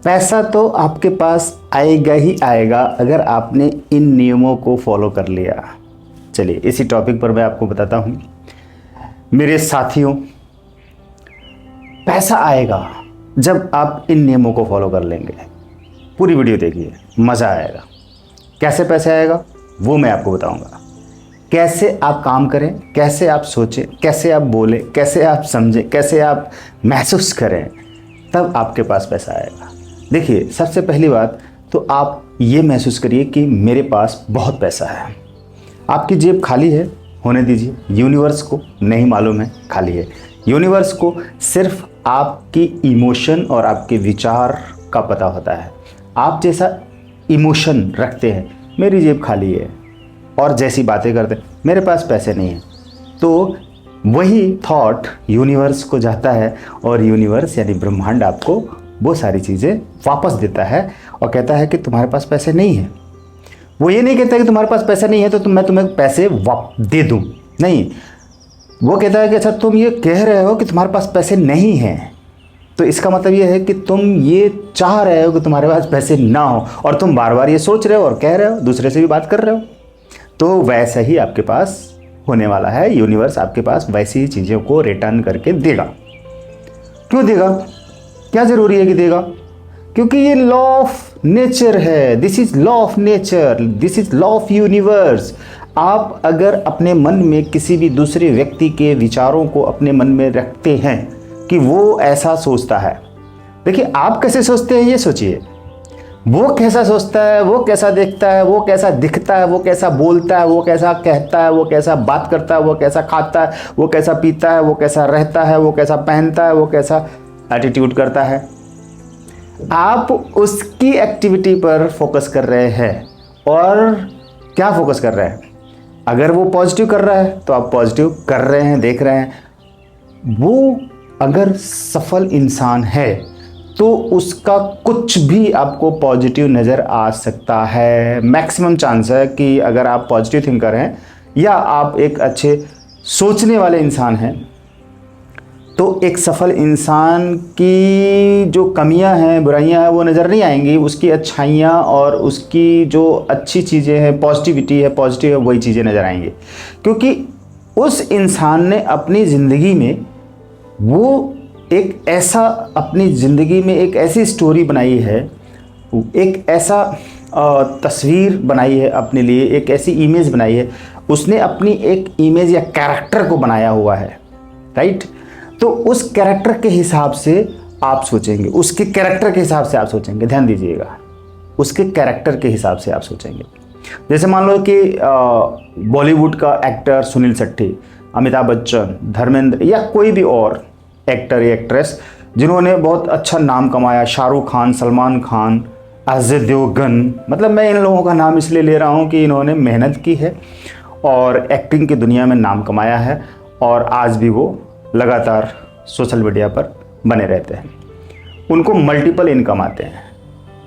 पैसा तो आपके पास आएगा ही आएगा अगर आपने इन नियमों को फॉलो कर लिया। चलिए इसी टॉपिक पर मैं आपको बताता हूँ मेरे साथियों। पैसा आएगा जब आप इन नियमों को फॉलो कर लेंगे। पूरी वीडियो देखिए, मज़ा आएगा। कैसे पैसे आएगा वो मैं आपको बताऊंगा। कैसे आप काम करें, कैसे आप सोचें, कैसे आप बोलें, कैसे आप समझें, कैसे आप महसूस करें, तब आपके पास पैसा आएगा। देखिए, सबसे पहली बात तो आप ये महसूस करिए कि मेरे पास बहुत पैसा है। आपकी जेब खाली है, होने दीजिए। यूनिवर्स को नहीं मालूम है खाली है। यूनिवर्स को सिर्फ आपकी इमोशन और आपके विचार का पता होता है। आप जैसा इमोशन रखते हैं, मेरी जेब खाली है, और जैसी बातें करते हैं, मेरे पास पैसे नहीं हैं, तो वही थॉट यूनिवर्स को जाता है और यूनिवर्स यानी ब्रह्मांड आपको वो सारी चीज़ें वापस देता है और कहता है कि तुम्हारे पास पैसे नहीं है। वो ये नहीं कहता कि तुम्हारे पास पैसा नहीं है तो मैं तुम्हें पैसे दे दूँ, नहीं। वो कहता है कि अच्छा तुम ये कह रहे हो कि तुम्हारे पास पैसे नहीं हैं, तो इसका मतलब ये है कि तुम ये चाह रहे हो कि तुम्हारे पास पैसे ना हो, और तुम बार बार ये सोच रहे हो और कह रहे हो, दूसरे से भी बात कर रहे हो, तो वैसा ही आपके पास होने वाला है। यूनिवर्स आपके पास वैसी ही चीज़ों को रिटर्न करके देगा। क्यों देगा? क्या ज़रूरी है कि देगा? क्योंकि ये लॉ ऑफ नेचर है। This is law of nature, this is law of universe. आप अगर अपने मन में किसी भी दूसरे व्यक्ति के विचारों को अपने मन में रखते हैं कि वो ऐसा सोचता है, देखिए आप कैसे सोचते हैं ये सोचिए। वो कैसा सोचता है, वो कैसा देखता है, वो कैसा दिखता है, वो कैसा बोलता है, वो कैसा कहता है, वो कैसा बात करता है, वो कैसा खाता है, वो कैसा पीता है, वो कैसा रहता है, वो कैसा पहनता है, वो कैसा एटीट्यूड करता है। आप उसकी एक्टिविटी पर फोकस कर रहे हैं। और क्या फोकस कर रहे हैं? अगर वो पॉजिटिव कर रहा है तो आप पॉजिटिव कर रहे हैं, देख रहे हैं। वो अगर सफल इंसान है तो उसका कुछ भी आपको पॉजिटिव नज़र आ सकता है। मैक्सिमम चांस है कि अगर आप पॉजिटिव थिंकर हैं या आप एक अच्छे सोचने वाले इंसान हैं, तो एक सफल इंसान की जो कमियां हैं, बुराइयां हैं, वो नज़र नहीं आएंगी। उसकी अच्छाइयां और उसकी जो अच्छी चीज़ें हैं, पॉजिटिविटी है, पॉजिटिव है, वही चीज़ें नज़र आएंगी। क्योंकि उस इंसान ने अपनी ज़िंदगी में वो एक ऐसा अपनी ज़िंदगी में एक ऐसी स्टोरी बनाई है, एक ऐसा तस्वीर बनाई है अपने लिए, एक ऐसी इमेज बनाई है। उसने अपनी एक इमेज या कैरेक्टर को बनाया हुआ है, राइट? तो उस कैरेक्टर के हिसाब से आप सोचेंगे, उसके कैरेक्टर के हिसाब से आप सोचेंगे। ध्यान दीजिएगा, उसके कैरेक्टर के हिसाब से आप सोचेंगे। जैसे मान लो कि बॉलीवुड का एक्टर सुनील शेट्टी, अमिताभ बच्चन, धर्मेंद्र या कोई भी और एक्टर या एक्ट्रेस जिन्होंने बहुत अच्छा नाम कमाया, शाहरुख खान, सलमान खान, अजय देवगन, मतलब मैं इन लोगों का नाम इसलिए ले रहा हूँ कि इन्होंने मेहनत की है और एक्टिंग की दुनिया में नाम कमाया है, और आज भी वो लगातार सोशल मीडिया पर बने रहते हैं। उनको मल्टीपल इनकम आते हैं।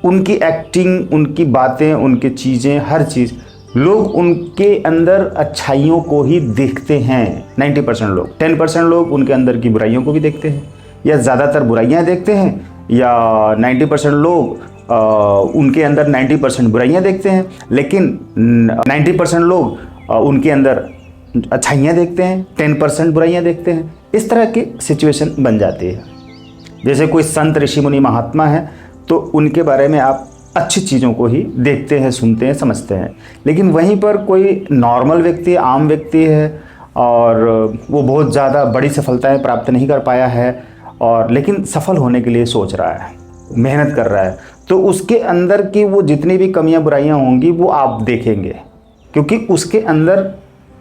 उनकी एक्टिंग, उनकी बातें, उनकी चीज़ें, हर चीज़, लोग उनके अंदर अच्छाइयों को ही देखते हैं। 90% लोग, 10% लोग उनके अंदर की बुराइयों को भी देखते हैं, या ज़्यादातर बुराइयां देखते हैं, या 90% लोग उनके अंदर 90% बुराइयां देखते हैं, लेकिन 90% लोग उनके अंदर अच्छाइयाँ देखते हैं, 10% बुराइयाँ देखते हैं। इस तरह की सिचुएशन बन जाती है। जैसे कोई संत, ऋषि, मुनि, महात्मा है तो उनके बारे में आप अच्छी चीज़ों को ही देखते हैं, सुनते हैं, समझते हैं। लेकिन वहीं पर कोई नॉर्मल व्यक्ति, आम व्यक्ति है और वो बहुत ज़्यादा बड़ी सफलताएं प्राप्त नहीं कर पाया है, और लेकिन सफल होने के लिए सोच रहा है, मेहनत कर रहा है, तो उसके अंदर की वो जितनी भी कमियां, बुराइयां होंगी वो आप देखेंगे। क्योंकि उसके अंदर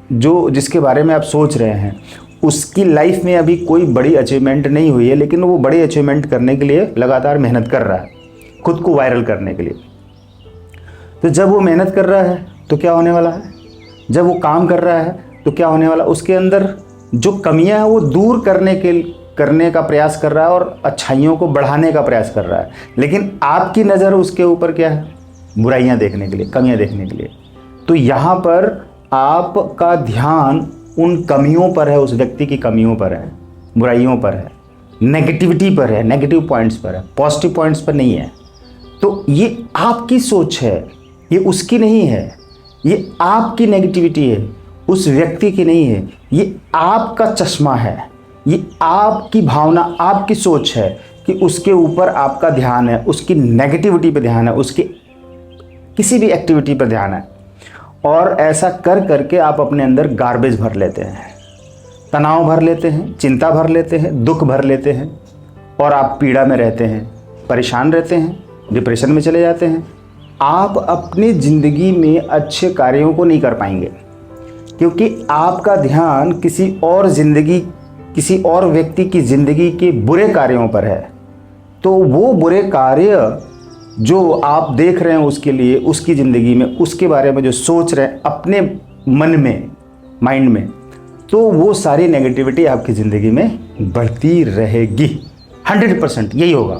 जो जिसके बारे में आप सोच रहे हैं, उसकी लाइफ में अभी कोई बड़ी अचीवमेंट नहीं हुई है, लेकिन वो बड़ी अचीवमेंट करने के लिए लगातार मेहनत कर रहा है, खुद को वायरल करने के लिए। तो जब वो मेहनत कर रहा है तो क्या होने वाला है? जब वो काम कर रहा है तो क्या होने वाला? उसके अंदर जो कमियां हैं वो दूर करने का प्रयास कर रहा है और अच्छाइयों को बढ़ाने का प्रयास कर रहा है। लेकिन आपकी नज़र उसके ऊपर क्या है? बुराइयां देखने के लिए, कमियां देखने के लिए। तो यहाँ पर आपका ध्यान उन कमियों पर है, उस व्यक्ति की कमियों पर है, बुराइयों पर है, नेगेटिविटी पर है, नेगेटिव पॉइंट्स पर है, पॉजिटिव पॉइंट्स पर नहीं है। तो ये आपकी सोच है, ये उसकी नहीं है। ये आपकी नेगेटिविटी है, उस व्यक्ति की नहीं है। ये आपका चश्मा है, ये आपकी भावना, आपकी सोच है कि उसके ऊपर आपका ध्यान है, उसकी नेगेटिविटी पे ध्यान है, उसकी किसी भी एक्टिविटी पर ध्यान है। और ऐसा कर करके आप अपने अंदर गार्बेज भर लेते हैं, तनाव भर लेते हैं, चिंता भर लेते हैं, दुख भर लेते हैं, और आप पीड़ा में रहते हैं, परेशान रहते हैं, डिप्रेशन में चले जाते हैं। आप अपनी ज़िंदगी में अच्छे कार्यों को नहीं कर पाएंगे, क्योंकि आपका ध्यान किसी और व्यक्ति की ज़िंदगी के बुरे कार्यों पर है। तो वो बुरे कार्य जो आप देख रहे हैं उसके लिए, उसकी ज़िंदगी में, उसके बारे में जो सोच रहे हैं अपने मन में, माइंड में, तो वो सारी नेगेटिविटी आपकी ज़िंदगी में बढ़ती रहेगी। 100% यही होगा।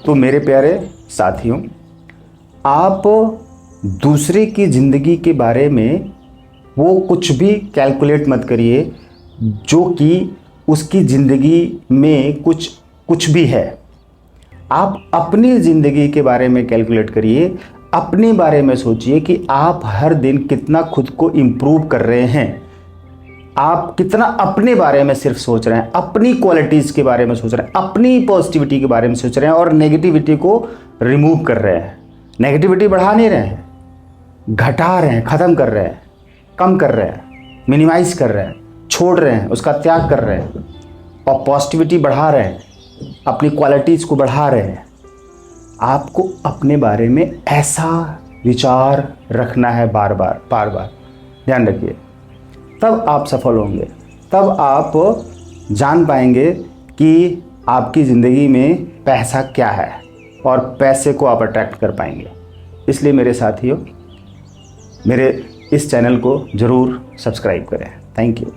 तो मेरे प्यारे साथियों, आप दूसरे की ज़िंदगी के बारे में वो कुछ भी कैलकुलेट मत करिए जो कि उसकी ज़िंदगी में कुछ भी है। आप अपनी ज़िंदगी के बारे में कैलकुलेट करिए, अपने बारे में सोचिए कि आप हर दिन कितना खुद को इम्प्रूव कर रहे हैं, आप कितना अपने बारे में सिर्फ सोच रहे हैं, अपनी क्वालिटीज़ के बारे में सोच रहे हैं, अपनी पॉजिटिविटी के बारे में सोच रहे हैं, और नेगेटिविटी को रिमूव कर रहे हैं। नेगेटिविटी बढ़ा नहीं रहे हैं, घटा रहे हैं, ख़त्म कर रहे हैं, कम कर रहे हैं, मिनिमाइज़ कर रहे हैं, छोड़ रहे हैं, उसका त्याग कर रहे हैं, और पॉजिटिविटी बढ़ा रहे हैं, अपनी क्वालिटीज़ को बढ़ा रहे हैं। आपको अपने बारे में ऐसा विचार रखना है, बार बार ध्यान रखिए। तब आप सफल होंगे, तब आप जान पाएंगे कि आपकी ज़िंदगी में पैसा क्या है, और पैसे को आप अट्रैक्ट कर पाएंगे। इसलिए मेरे साथियों, मेरे इस चैनल को ज़रूर सब्सक्राइब करें। Thank you.